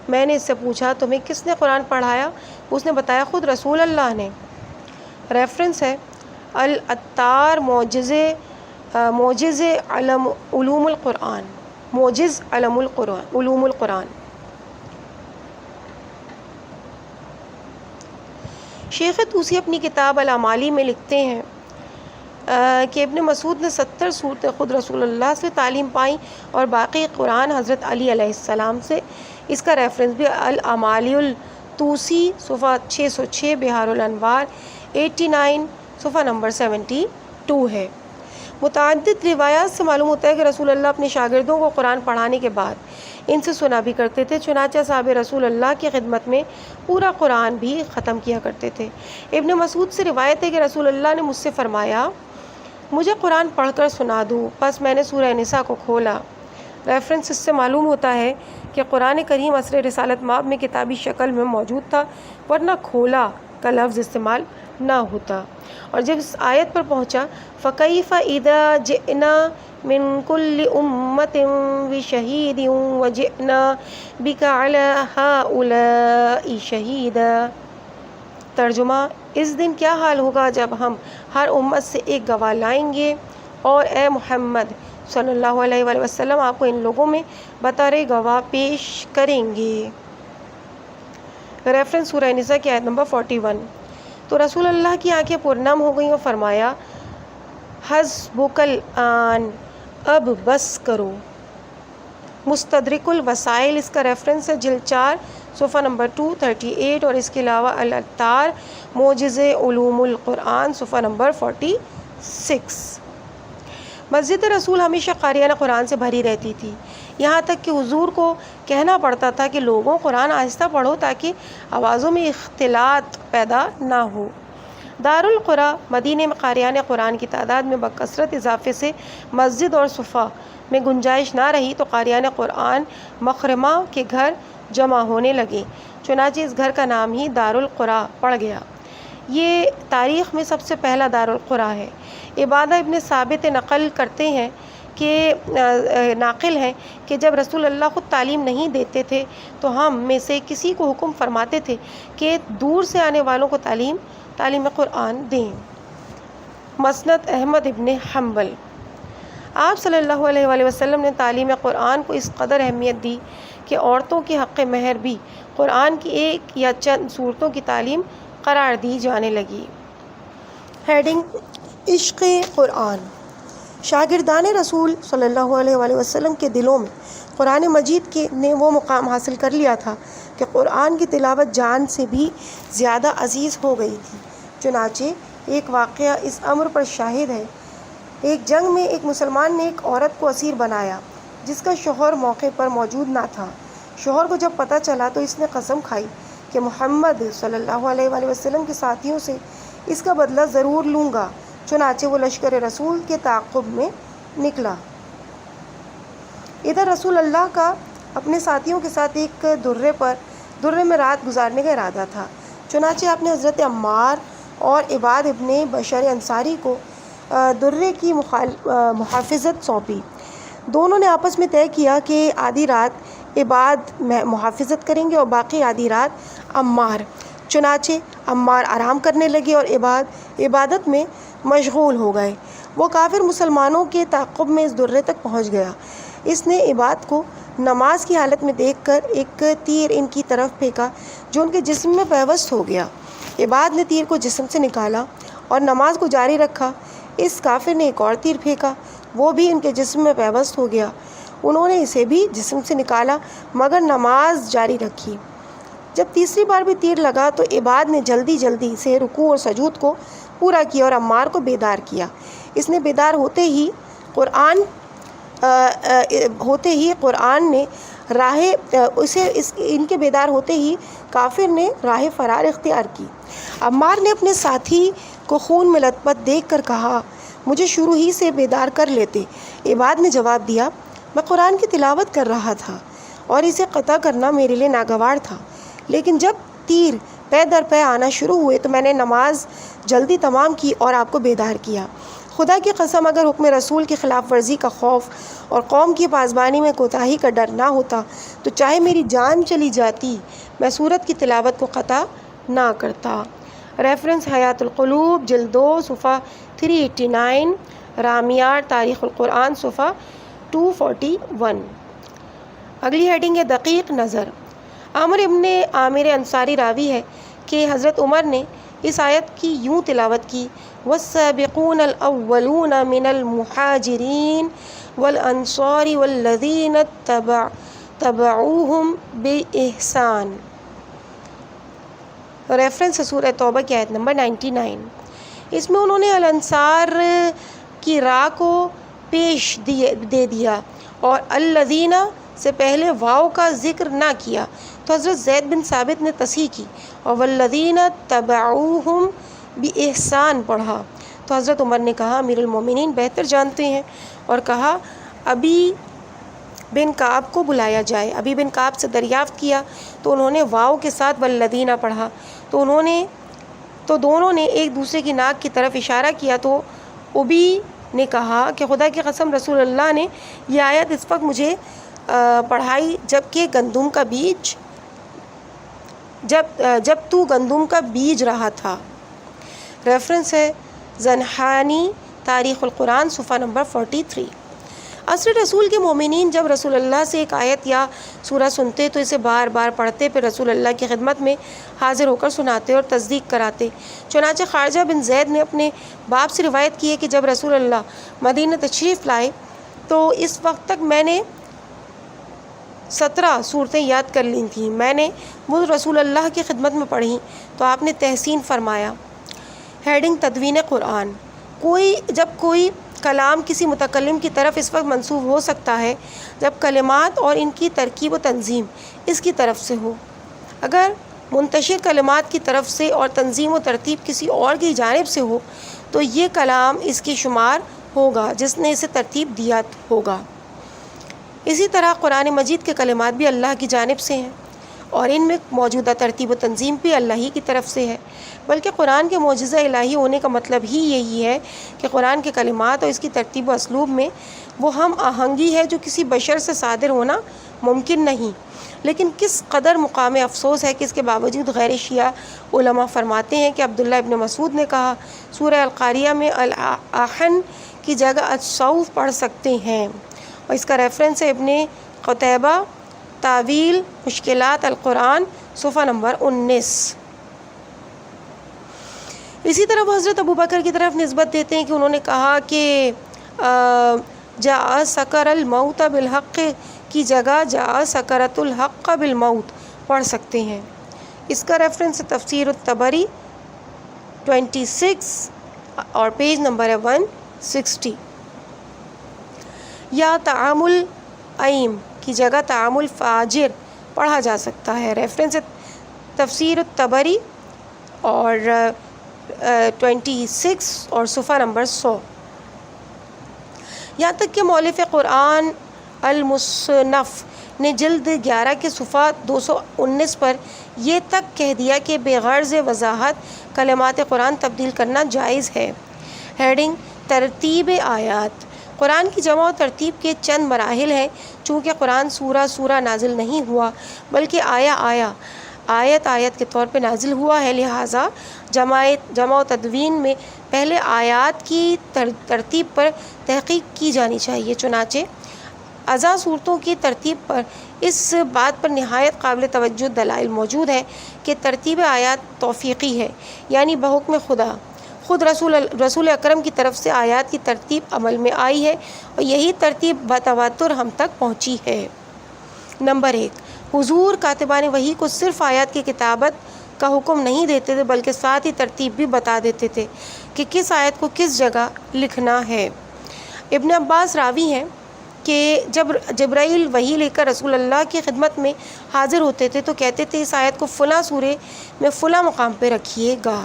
میں نے اس سے پوچھا، تمہیں کس نے قرآن پڑھایا؟ اس نے بتایا، خود رسول اللہ نے۔ ریفرنس ہے العطار موجز علوم القرآن، موجز علوم القرآن۔ شیخ طوسی اپنی کتاب الامالی میں لکھتے ہیں کہ ابن مسعود نے 70 صورتیں خود رسول اللہ سے تعلیم پائیں اور باقی قرآن حضرت علی علیہ السلام سے۔ اس کا ریفرنس بھی الامالی الطوسی صفحہ 606 بحار الانوار 89 صفحہ نمبر 72 ہے۔ متعدد روایات سے معلوم ہوتا ہے کہ رسول اللہ اپنے شاگردوں کو قرآن پڑھانے کے بعد ان سے سنا بھی کرتے تھے، چنانچہ صحابہ رسول اللہ کی خدمت میں پورا قرآن بھی ختم کیا کرتے تھے۔ ابن مسعود سے روایت ہے کہ رسول اللہ نے مجھ سے فرمایا، مجھے قرآن پڑھ کر سنا دو، پس میں نے سورہ نساء کو کھولا۔ ریفرنس اس سے معلوم ہوتا ہے کہ قرآن کریم عصر رسالت مآب میں کتابی شکل میں موجود تھا، ورنہ کھولا کا لفظ استعمال نہ ہوتا۔ اور جب اس آیت پر پہنچا فَكَيْفَ إِذَا جِئْنَا مِن كُلِّ أُمَّةٍ بِشَهِيدٍ وَجِئْنَا بِكَ عَلَى هَؤُلَاءِ شَهِيدًا۔ ترجمہ، اس دن کیا حال ہوگا جب ہم ہر امت سے ایک گواہ لائیں گے اور اے محمد صلی اللہ علیہ وآلہ وسلم آپ کو ان لوگوں میں بطور گواہ پیش کریں گے۔ ریفرنس سورہ نساء کی آیت نمبر 41۔ تو رسول اللہ کی آنکھیں پرنم ہو گئیں اور فرمایا، حسبک الآن، اب بس کرو۔ مستدرک الوسائل، اس کا ریفرنس ہے جلد 4 صفحہ نمبر 238، اور اس کے علاوہ العطار موجز علوم القرآن صفحہ نمبر 46۔ مسجد رسول ہمیشہ قاریان قرآن سے بھری رہتی تھی، یہاں تک کہ حضور کو کہنا پڑتا تھا کہ لوگوں قرآن آہستہ پڑھو تاکہ آوازوں میں اختلاط پیدا نہ ہو۔ دارالقرا مدینے میں قاریان قرآن کی تعداد میں بکثرت اضافے سے مسجد اور صفہ میں گنجائش نہ رہی تو قاریان قرآن مخرمہ کے گھر جمع ہونے لگے، چنانچہ اس گھر کا نام ہی دارالقرا پڑ گیا۔ یہ تاریخ میں سب سے پہلا دارالقرا ہے۔ عبادہ ابن ثابت ناقل ہیں کہ جب رسول اللہ خود تعلیم نہیں دیتے تھے تو ہم میں سے کسی کو حکم فرماتے تھے کہ دور سے آنے والوں کو تعلیم قرآن دیں۔ مسند احمد ابن حنبل۔ آپ صلی اللہ علیہ وآلہ وسلم نے تعلیم قرآن کو اس قدر اہمیت دی کہ عورتوں کے حق مہر بھی قرآن کی ایک یا چند صورتوں کی تعلیم قرار دی جانے لگی۔ ہیڈنگ عشق قرآن۔ شاگردان رسول صلی اللہ علیہ وآلہ وسلم کے دلوں میں قرآن مجید نے وہ مقام حاصل کر لیا تھا کہ قرآن کی تلاوت جان سے بھی زیادہ عزیز ہو گئی تھی۔ چنانچہ ایک واقعہ اس امر پر شاہد ہے۔ ایک جنگ میں ایک مسلمان نے ایک عورت کو اسیر بنایا جس کا شوہر موقع پر موجود نہ تھا۔ شوہر کو جب پتہ چلا تو اس نے قسم کھائی کہ محمد صلی اللہ علیہ وآلہ وسلم کے ساتھیوں سے اس کا بدلہ ضرور لوں گا۔ چنانچہ وہ لشکر رسول کے تعاقب میں نکلا۔ ادھر رسول اللہ کا اپنے ساتھیوں کے ساتھ ایک درے میں رات گزارنے کا ارادہ تھا۔ چنانچہ آپ نے حضرت عمار اور عباد ابن بشر انصاری کو درے کی محافظت سونپی۔ دونوں نے آپس میں طے کیا کہ آدھی رات عباد محافظت کریں گے اور باقی آدھی رات عمار۔ چنانچہ عمار آرام کرنے لگے اور عبادت میں مشغول ہو گئے۔ وہ کافر مسلمانوں کے تعاقب میں اس درے تک پہنچ گیا۔ اس نے عباد کو نماز کی حالت میں دیکھ کر ایک تیر ان کی طرف پھینکا جو ان کے جسم میں پیوست ہو گیا۔ عباد نے تیر کو جسم سے نکالا اور نماز کو جاری رکھا۔ اس کافر نے ایک اور تیر پھینکا، وہ بھی ان کے جسم میں پیوست ہو گیا۔ انہوں نے اسے بھی جسم سے نکالا مگر نماز جاری رکھی۔ جب تیسری بار بھی تیر لگا تو عباد نے جلدی سے رکوع اور سجود کو پورا کیا اور عمار کو بیدار کیا۔ اس نے بیدار ہوتے ہی ان کے بیدار ہوتے ہی کافر نے راہ فرار اختیار کی۔ عمار نے اپنے ساتھی کو خون میں لت پت دیکھ کر کہا مجھے شروع ہی سے بیدار کر لیتے۔ عباد نے جواب دیا میں قرآن کی تلاوت کر رہا تھا اور اسے قطع کرنا میرے لیے ناگوار تھا، لیکن جب تیر پے در پے آنا شروع ہوئے تو میں نے نماز جلدی تمام کی اور آپ کو بیدار کیا۔ خدا کی قسم اگر حکم رسول کی خلاف ورزی کا خوف اور قوم کی پاسبانی میں کوتاہی کا ڈر نہ ہوتا تو چاہے میری جان چلی جاتی میں سورت کی تلاوت کو قطع نہ کرتا۔ ریفرنس حیات القلوب جلد 2 صفحہ 389، رامیار تاریخ القرآن صفحہ 241۔ اگلی ہیڈنگ ہے دقیق نظر۔ عامر ابن عامر انصاری راوی ہے کہ حضرت عمر نے اس آیت کی یوں تلاوت کی والسابقون الاولون من المہاجرین والانصار والذین تبعوہم باحسان۔ ریفرنس سورہ توبہ کی آیت نمبر 99۔ اس میں انہوں نے الانصار کی راہ کو پیش دے دیا اور الذین سے پہلے واو کا ذکر نہ کیا تو حضرت زید بن ثابت نے تصحیح کی اور والذین تبعوہم باحسان پڑھا تو حضرت عمر نے کہا امیر المومنین بہتر جانتے ہیں اور کہا ابی بن کعب کو بلایا جائے۔ ابی بن کعب سے دریافت کیا تو انہوں نے واو کے ساتھ والذین پڑھا تو دونوں نے ایک دوسرے کی ناک کی طرف اشارہ کیا تو ابی نے کہا کہ خدا کی قسم رسول اللہ نے یہ آیت اس وقت مجھے پڑھائی جب تو گندم کا بیج رہا تھا۔ ریفرنس ہے زنحانی تاریخ القرآن صفحہ نمبر 43۔ عصر رسول کے مومنین جب رسول اللہ سے ایک آیت یا سورہ سنتے تو اسے بار بار پڑھتے پھر رسول اللہ کی خدمت میں حاضر ہو کر سناتے اور تصدیق کراتے۔ چنانچہ خارجہ بن زید نے اپنے باپ سے روایت کی ہے کہ جب رسول اللہ مدینہ تشریف لائے تو اس وقت تک میں نے 17 صورتیں یاد کر لی تھیں۔ میں نے وہ رسول اللہ کی خدمت میں پڑھی تو آپ نے تحسین فرمایا۔ ہیڈنگ تدوین قرآن۔ جب کوئی کلام کسی متکلم کی طرف اس وقت منسوب ہو سکتا ہے جب کلمات اور ان کی ترکیب و تنظیم اس کی طرف سے ہو۔ اگر منتشر کلمات کی طرف سے اور تنظیم و ترتیب کسی اور کی جانب سے ہو تو یہ کلام اس کی شمار ہوگا جس نے اسے ترتیب دیا ہوگا۔ اسی طرح قرآن مجید کے کلمات بھی اللہ کی جانب سے ہیں اور ان میں موجودہ ترتیب و تنظیم بھی اللہ ہی کی طرف سے ہے، بلکہ قرآن کے معجزہ الہی ہونے کا مطلب ہی یہی ہے کہ قرآن کے کلمات اور اس کی ترتیب و اسلوب میں وہ ہم آہنگی ہے جو کسی بشر سے صادر ہونا ممکن نہیں۔ لیکن کس قدر مقام افسوس ہے کہ اس کے باوجود غیر شیعہ علماء فرماتے ہیں کہ عبداللہ ابن مسعود نے کہا سورہ القاریہ میں الآحن کی جگہ الصوف پڑھ سکتے ہیں، اور اس کا ریفرنس ہے ابن قتیبہ تعویل مشکلات القرآن صفحہ نمبر 19۔ اسی طرح وہ حضرت ابوبکر کی طرف نسبت دیتے ہیں کہ انہوں نے کہا کہ جاء سکر الموت بالحق کی جگہ جاء سکرت الحق بالموت پڑھ سکتے ہیں۔ اس کا ریفرنس تفسیر الطبری 26 اور پیج نمبر ہے 160۔ یا تعامل عیم کی جگہ تعامل فاجر پڑھا جا سکتا ہے، ریفرنس تفسیر الطبری اور 26 اور صفحہ نمبر 100۔ یہاں تک کہ مؤلف قرآن المصنف نے جلد 11 کے صفحہ 219 پر یہ تک کہہ دیا کہ بغرض وضاحت کلمات قرآن تبدیل کرنا جائز ہے۔ ہیڈنگ ترتیب آیات۔ قرآن کی جمع و ترتیب کے چند مراحل ہیں۔ چونکہ قرآن سورہ سورہ نازل نہیں ہوا بلکہ آیت آیت کے طور پہ نازل ہوا ہے، لہٰذا جمع و تدوین میں پہلے آیات کی ترتیب پر تحقیق کی جانی چاہیے۔ چنانچہ ازاں صورتوں کی ترتیب پر اس بات پر نہایت قابل توجہ دلائل موجود ہیں کہ ترتیب آیات توفیقی ہے، یعنی بحکم خدا، خود رسول اکرم کی طرف سے آیات کی ترتیب عمل میں آئی ہے اور یہی ترتیب بتواتر ہم تک پہنچی ہے۔ نمبر 1، حضور کاتبان وحی کو صرف آیات کی کتابت کا حکم نہیں دیتے تھے بلکہ ساتھ ہی ترتیب بھی بتا دیتے تھے کہ کس آیت کو کس جگہ لکھنا ہے۔ ابن عباس راوی ہیں کہ جب جبرائیل وحی لے کر رسول اللہ کی خدمت میں حاضر ہوتے تھے تو کہتے تھے اس آیت کو فلاں سورے میں فلاں مقام پہ رکھیے گا۔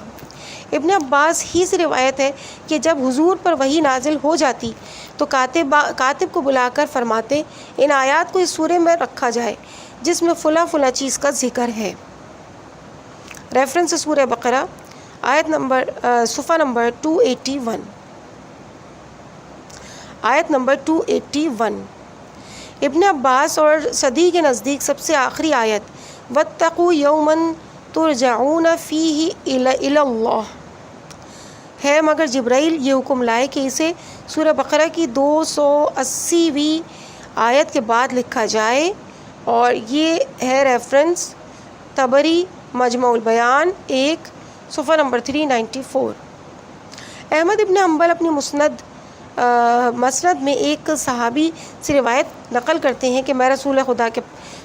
ابن عباس ہی سے روایت ہے کہ جب حضور پر وحی نازل ہو جاتی تو کاتب کو بلا کر فرماتے ان آیات کو اس سورے میں رکھا جائے جس میں فلاں فلاں چیز کا ذکر ہے۔ ریفرنس سورہ بقرہ آیت نمبر صفحہ نمبر 281۔ آیت نمبر 281۔ ابن عباس اور صدی کے نزدیک سب سے آخری آیت واتقوا یوما ترجعون فیہ الی اللہ ہے، مگر جبرائیل یہ حکم لائے کہ اسے سورہ بقرہ کی 280ویں آیت کے بعد لکھا جائے، اور یہ ہے ریفرنس طبری مجمع البیان 1 صفحہ نمبر 394۔ احمد ابن حنبل اپنی مسند میں ایک صحابی سے روایت نقل کرتے ہیں کہ میں رسول خدا کے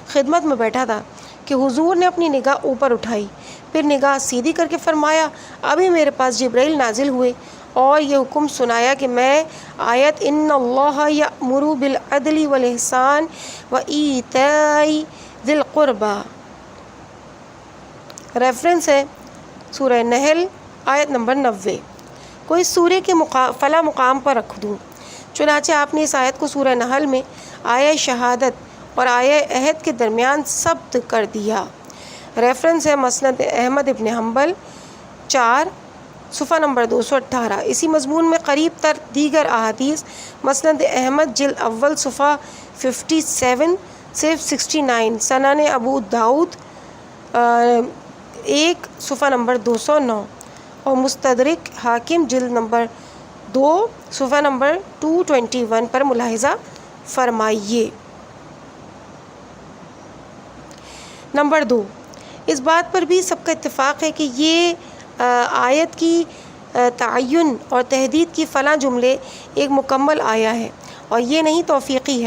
خدمت میں بیٹھا تھا کہ حضور نے اپنی نگاہ اوپر اٹھائی، پھر نگاہ سیدھی کر کے فرمایا ابھی میرے پاس جبرائیل نازل ہوئے اور یہ حکم سنایا کہ میں آیت ان اللہ یأمر بالعدل والاحسان وایتاء ذی القربی، ریفرنس ہے سورہ نحل آیت نمبر 90، کو اس سورے کے فلاں مقام پر رکھ دوں۔ چنانچہ آپ نے اس آیت کو سورہ نحل میں آیہ شہادت اور آیہ عہد کے درمیان ثبت کر دیا۔ ریفرنس ہے مسند احمد ابن حنبل 4 صفحہ نمبر 218۔ اسی مضمون میں قریب تر دیگر احادیث مسند احمد جلد اول صفحہ 57 سے 69، سنن ابو داؤد 1 صفحہ نمبر 209 اور مستدرک حاکم جلد نمبر 2 صفحہ نمبر 221 پر ملاحظہ فرمائیے۔ نمبر 2، اس بات پر بھی سب کا اتفاق ہے کہ یہ آیت کی تعین اور تحدید کی فلاں جملے ایک مکمل آیا ہے اور یہ نہیں توفیقی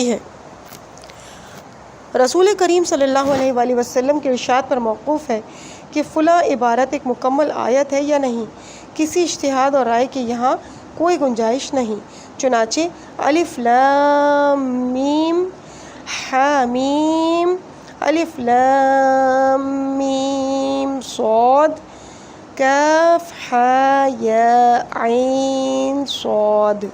ہے۔ رسول کریم صلی اللہ علیہ وآلہ وسلم کے ارشاد پر موقوف ہے کہ فلاں عبارت ایک مکمل آیت ہے یا نہیں، کسی اجتہاد اور رائے کی یہاں کوئی گنجائش نہیں۔ چنانچہ الف لام میم حامیم، الف لام میم صاد، کاف ہا یا عین صاد،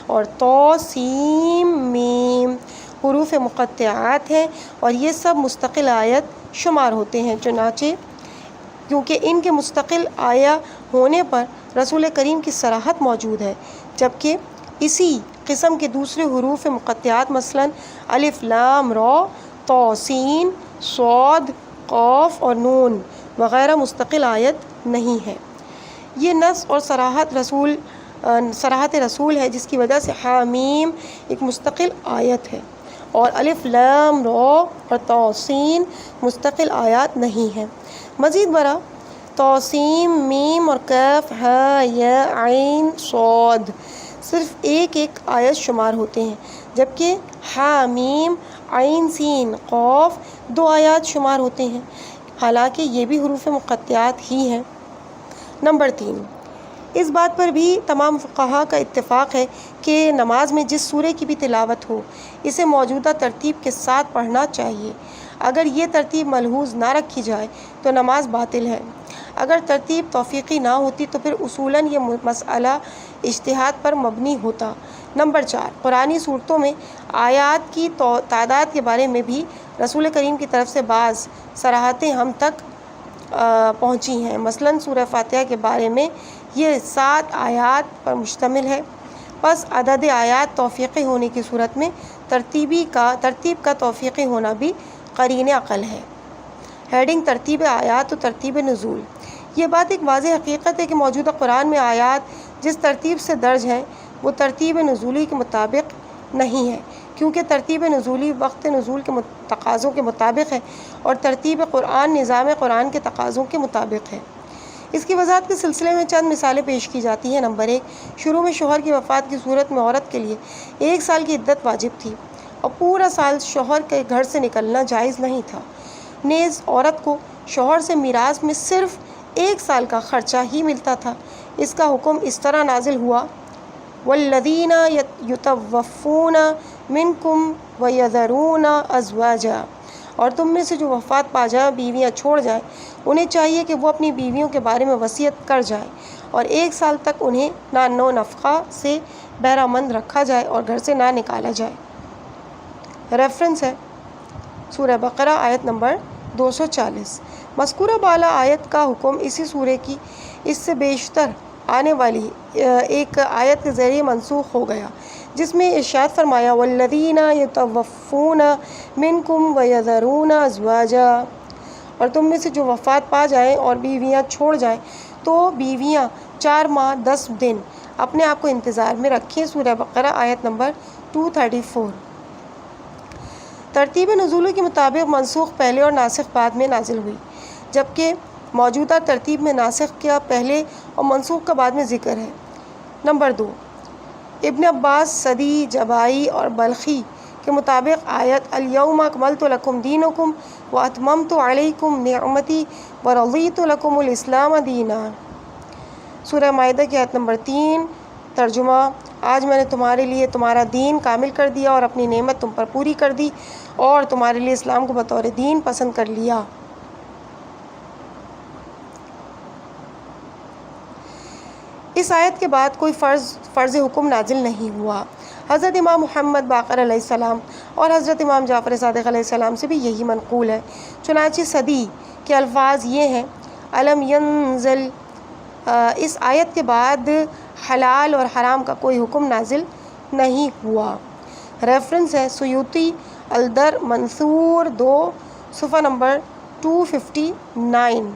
اور طا سین میم، حروف مقطعات ہیں اور یہ سب مستقل آیت شمار ہوتے ہیں، چنانچہ کیونکہ ان کے مستقل آیا ہونے پر رسول کریم کی صراحت موجود ہے، جبکہ اسی قسم کے دوسرے حروف مقطعات مثلا الف لام را، طا سین، صاد، قاف اور نون وغیرہ مستقل آیت نہیں ہے۔ یہ نص اور صراحت رسول ہے، جس کی وجہ سے حامیم ایک مستقل آیت ہے اور الف لام را اور طا سین مستقل آیات نہیں ہیں۔ مزید برآں طاسیم، میم اور کاف، ہا، یا، عین، صاد صرف ایک آیت شمار ہوتے ہیں، جبکہ ہا، میم، عین، سین، قاف 2 آیات شمار ہوتے ہیں، حالانکہ یہ بھی حروف مقطعات ہی ہیں۔ نمبر 3، اس بات پر بھی تمام فقہا کا اتفاق ہے کہ نماز میں جس سورے کی بھی تلاوت ہو اسے موجودہ ترتیب کے ساتھ پڑھنا چاہیے۔ اگر یہ ترتیب ملحوظ نہ رکھی جائے تو نماز باطل ہے۔ اگر ترتیب توفیقی نہ ہوتی تو پھر اصولاً یہ مسئلہ اجتہاد پر مبنی ہوتا۔ نمبر 4، قرآنی صورتوں میں آیات کی تعداد کے بارے میں بھی رسول کریم کی طرف سے بعض صراحتیں ہم تک پہنچی ہیں۔ مثلاً سورہ فاتحہ کے بارے میں یہ 7 آیات پر مشتمل ہے، پس عدد آیات توفیقی ہونے کی صورت میں ترتیب کا توفیقی ہونا بھی قرین عقل ہے۔ ہیڈنگ ترتیب آیات و ترتیب نزول۔ یہ بات ایک واضح حقیقت ہے کہ موجودہ قرآن میں آیات جس ترتیب سے درج ہیں وہ ترتیب نزولی کے مطابق نہیں ہے، کیونکہ ترتیب نزولی وقت نزول کے تقاضوں کے مطابق ہے اور ترتیب قرآن نظام قرآن کے تقاضوں کے مطابق ہے۔ اس کی وضاحت کے سلسلے میں چند مثالیں پیش کی جاتی ہیں۔ نمبر 1، شروع میں شوہر کی وفات کی صورت میں عورت کے لیے 1 سال کی عدت واجب تھی اور پورا سال شوہر کے گھر سے نکلنا جائز نہیں تھا۔ نیز عورت کو شوہر سے میراث میں صرف 1 سال کا خرچہ ہی ملتا تھا۔ اس کا حکم اس طرح نازل ہوا، والذین یتوفون منکم ویذرون ازواجا، اور تم میں سے جو وفات پا جائیں بیویاں چھوڑ جائیں انہیں چاہیے کہ وہ اپنی بیویوں کے بارے میں وصیت کر جائیں اور 1 سال تک انہیں نان و نفقہ سے بہرہ مند رکھا جائے اور گھر سے نہ نکالا جائے۔ ریفرنس ہے سورہ بقرہ آیت نمبر 240۔ مذکورہ بالا آیت کا حکم اسی سورے کی اس سے بیشتر آنے والی ایک آیت کے ذریعے منسوخ ہو گیا، جس میں ارشاد فرمایا، والذین یتوفون منکم ویذرون ازواجا، اور تم میں سے جو وفات پا جائیں اور بیویاں چھوڑ جائیں تو بیویاں 4 ماہ 10 دن اپنے آپ کو انتظار میں رکھیں۔ سورہ بقرہ آیت نمبر 234۔ ترتیب نزول کے مطابق منسوخ پہلے اور ناسخ بعد میں نازل ہوئی، جبکہ موجودہ ترتیب میں ناسخ کا پہلے اور منسوخ کا بعد میں ذکر ہے۔ نمبر 2، ابن عباس، سدی، جبائی اور بلخی کے مطابق آیت الیوم اکملت لکم دینکم واتممت علیکم نعمتی ورضیت لکم الاسلام دینا، سورہ مائدہ کی آیت نمبر 3۔ ترجمہ، آج میں نے تمہارے لیے تمہارا دین کامل کر دیا اور اپنی نعمت تم پر پوری کر دی اور تمہارے لیے اسلام کو بطور دین پسند کر لیا۔ اس آیت کے بعد کوئی فرض حکم نازل نہیں ہوا۔ حضرت امام محمد باقر علیہ السلام اور حضرت امام جعفر صادق علیہ السلام سے بھی یہی منقول ہے۔ چنانچہ صدی کے الفاظ یہ ہیں، الم ینزل، اس آیت کے بعد حلال اور حرام کا کوئی حکم نازل نہیں ہوا۔ ریفرنس ہے سیوطی الدر منثور 2 صفحہ نمبر 259۔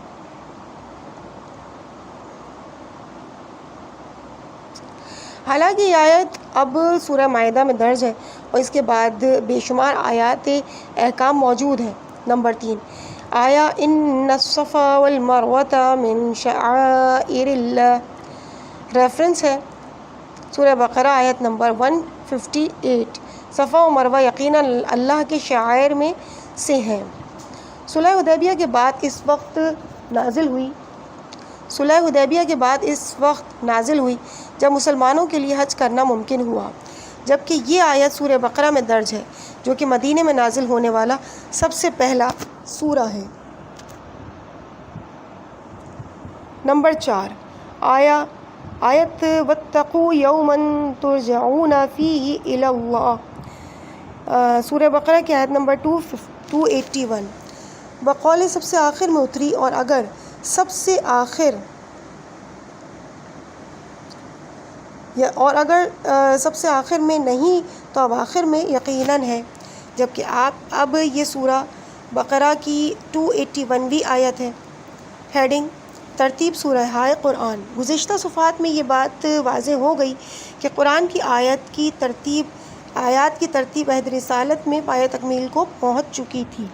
حالانکہ یہ آیت اب سورہ مائدہ میں درج ہے اور اس کے بعد بے شمار آیات احکام موجود ہیں۔ نمبر 3، آیا ان الصفا والمروۃ من شعائر اللہ، ریفرنس ہے سورہ بقرہ آیت نمبر 158۔ صفا و مروہ یقیناً اللہ کے شعائر میں سے ہیں۔ صلح حدیبیہ کے بعد اس وقت نازل ہوئی جب مسلمانوں کے لیے حج کرنا ممکن ہوا، جبکہ یہ آیت سورہ بقرہ میں درج ہے جو کہ مدینے میں نازل ہونے والا سب سے پہلا سورہ ہے۔ نمبر 4، آیت واتقوا یوما ترجعون فیہ الی اللہ، سورہ بقرہ کی آیت نمبر 281، بقول سب سے آخر میں اتری، اور اگر سب سے آخر میں نہیں تو اب آخر میں یقیناً ہے۔ جبکہ اب یہ سورہ بقرہ کی 281ویں آیت ہے۔ ہیڈنگ: ترتیب سورہ ہائے قرآن۔ گزشتہ صفحات میں یہ بات واضح ہو گئی کہ قرآن کی آیات کی ترتیب عہد رسالت میں پایہ تکمیل کو پہنچ چکی تھی،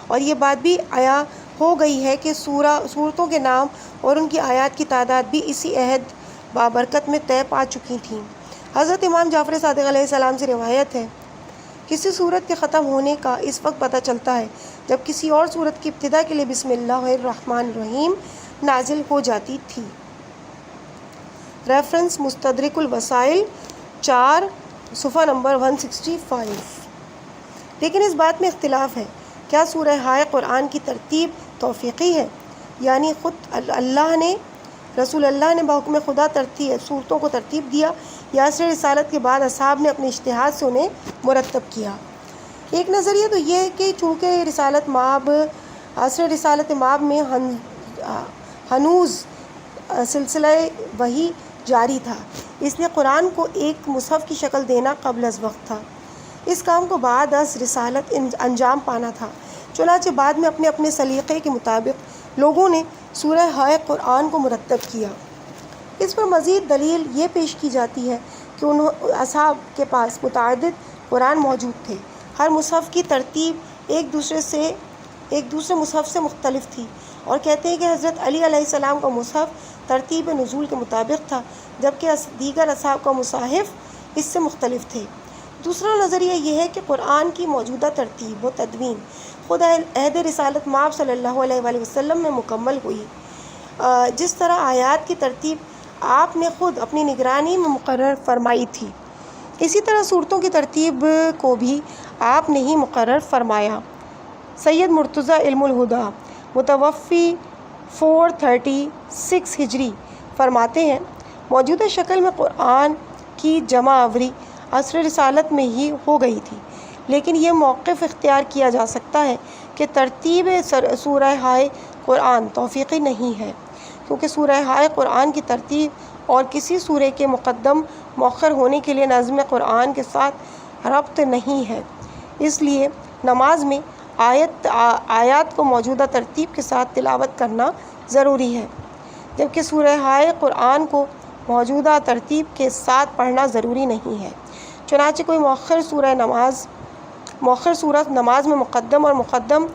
اور یہ بات بھی عیاں ہو گئی ہے کہ سورتوں کے نام اور ان کی آیات کی تعداد بھی اسی عہد بابرکت میں طے پا چکی تھیں۔ حضرت امام جعفر صادق علیہ السلام سے روایت ہے، کسی سورت کے ختم ہونے کا اس وقت پتہ چلتا ہے جب کسی اور سورت کی ابتدا کے لیے بسم اللہ الرحمن الرحیم نازل ہو جاتی تھی۔ ریفرنس: مستدرک الوسائل 4 صفحہ نمبر 165۔ لیکن اس بات میں اختلاف ہے، کیا سورہ ہائے قرآن کی ترتیب توفیقی ہے، یعنی خود رسول اللہ نے بحکم خدا صورتوں کو ترتیب دیا، یا عصر رسالت کے بعد اصحاب نے اپنے اجتہاد سے انہیں مرتب کیا؟ ایک نظریہ تو یہ ہے کہ چونکہ عصر رسالت مآب میں ہنوز سلسلہ وحی جاری تھا، اس لیے قرآن کو ایک مصحف کی شکل دینا قبل از وقت تھا۔ اس کام کو بعد از رسالت انجام پانا تھا، چنانچہ بعد میں اپنے اپنے سلیقے کے مطابق لوگوں نے سورہ ہائے قرآن کو مرتب کیا۔ اس پر مزید دلیل یہ پیش کی جاتی ہے کہ اصحاب کے پاس متعدد قرآن موجود تھے، ہر مصحف کی ترتیب ایک دوسرے مصحف سے مختلف تھی، اور کہتے ہیں کہ حضرت علی علیہ السلام کا مصحف ترتیب نزول کے مطابق تھا، جبکہ دیگر اصحاب کا مصاحف اس سے مختلف تھے۔ دوسرا نظریہ یہ ہے کہ قرآن کی موجودہ ترتیب و تدوین خود عہد رسالت مآب صلی اللہ علیہ وآلہ وسلم میں مکمل ہوئی، جس طرح آیات کی ترتیب آپ نے خود اپنی نگرانی میں مقرر فرمائی تھی، اسی طرح صورتوں کی ترتیب کو بھی آپ نے ہی مقرر فرمایا۔ سید مرتضیٰ علم الہدیٰ متوفی 436 ہجری فرماتے ہیں، موجودہ شکل میں قرآن کی جمع آوری عصر رسالت میں ہی ہو گئی تھی، لیکن یہ موقف اختیار کیا جا سکتا ہے کہ ترتیب سورہ ہائے قرآن توفیقی نہیں ہے، کیونکہ سورہ ہائے قرآن کی ترتیب اور کسی سورہ کے مقدم مؤخر ہونے کے لیے نظم قرآن کے ساتھ ربط نہیں ہے۔ اس لیے نماز میں آیات کو موجودہ ترتیب کے ساتھ تلاوت کرنا ضروری ہے، جبکہ سورہ ہائے قرآن کو موجودہ ترتیب کے ساتھ پڑھنا ضروری نہیں ہے۔ چنانچہ کوئی مؤخر سورہ نماز میں مقدم اور مقدم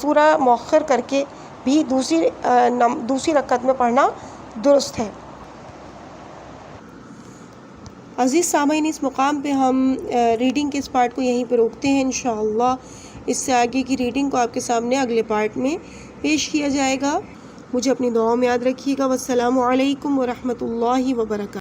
سورہ مؤخر کر کے بھی دوسری رکعت میں پڑھنا درست ہے۔ عزیز سامعین، اس مقام پہ ہم ریڈنگ کے اس پارٹ کو یہیں پہ روکتے ہیں۔ انشاءاللہ اس سے آگے کی ریڈنگ کو آپ کے سامنے اگلے پارٹ میں پیش کیا جائے گا۔ مجھے اپنی دعاؤں میں یاد رکھیے گا۔ والسلام علیکم ورحمۃ اللہ وبرکاتہ۔